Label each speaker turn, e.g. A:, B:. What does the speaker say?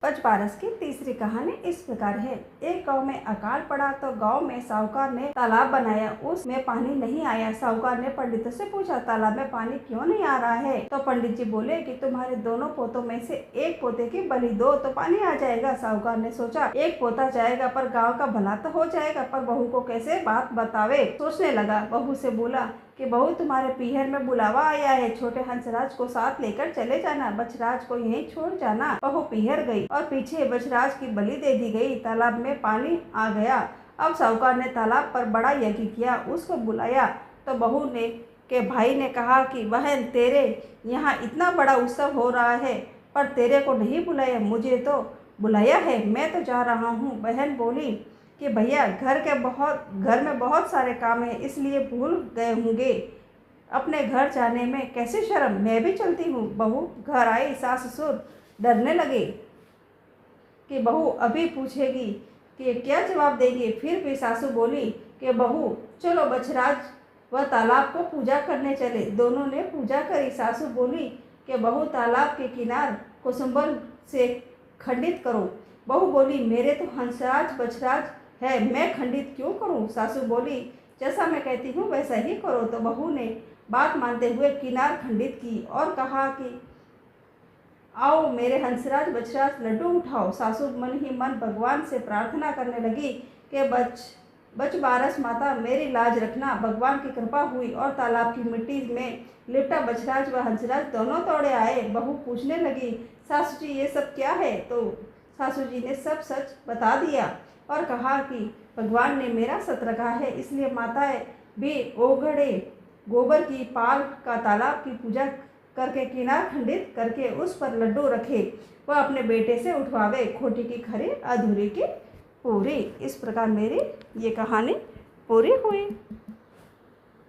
A: बचपारस की तीसरी कहानी इस प्रकार है। एक गांव में अकाल पड़ा तो गांव में साहूकार ने तालाब बनाया, उसमें पानी नहीं आया। साहूकार ने पंडितों से पूछा, तालाब में पानी क्यों नहीं आ रहा है? तो पंडित जी बोले कि तुम्हारे दोनों पोतों में से एक पोते की बलि दो तो पानी आ जाएगा। साहूकार ने सोचा, एक पोता जाएगा पर गाँव का भला तो हो जाएगा, पर बहू को कैसे बात बतावे। सोचने लगा। बहू से बोला कि बहू, तुम्हारे पीहर में बुलावा आया है, छोटे हंसराज को साथ लेकर चले जाना, बछराज को यहीं छोड़ जाना। बहू पीहर गई और पीछे बछराज की बलि दे दी गई। तालाब में पानी आ गया। अब साहूकार ने तालाब पर बड़ा यज्ञ किया, उसको बुलाया तो बहू ने के भाई ने कहा कि बहन, तेरे यहाँ इतना बड़ा उत्सव हो रहा है पर तेरे को नहीं बुलाया, मुझे तो बुलाया है, मैं तो जा रहा हूँ। बहन बोली कि भैया, घर में बहुत सारे काम हैं, इसलिए भूल गए होंगे। अपने घर जाने में कैसे शर्म, मैं भी चलती हूँ। बहू घर आई, सास ससुर डरने लगे कि बहू अभी पूछेगी कि क्या जवाब देगी। फिर भी सासू बोली कि बहू चलो, बछराज व तालाब को पूजा करने चले। दोनों ने पूजा करी। सासू बोली कि बहू, तालाब के किनार कुसुम्बल से खंडित करो। बहू बोली, मेरे तो हंसराज बछराज है, मैं खंडित क्यों करूं? सासू बोली, जैसा मैं कहती हूँ वैसा ही करो। तो बहू ने बात मानते हुए किनार खंडित की और कहा कि आओ मेरे हंसराज बछराज, लड्डू उठाओ। सासू मन ही मन भगवान से प्रार्थना करने लगी कि बचबारस माता, मेरी लाज रखना। भगवान की कृपा हुई और तालाब की मिट्टी में लिपटा बछराज व हंसराज दोनों तोड़े आए। बहू पूछने लगी, सासू जी ये सब क्या है? तो सासू जी ने सब सच बता दिया और कहा कि भगवान ने मेरा सत रखा है, इसलिए माताएं भी ओघड़े गोबर की पाल का तालाब की पूजा करके किनार खंडित करके उस पर लड्डू रखे, वह अपने बेटे से उठवावे, खोटी की खरी अधूरी की पूरी। इस प्रकार मेरी ये कहानी पूरी हुई।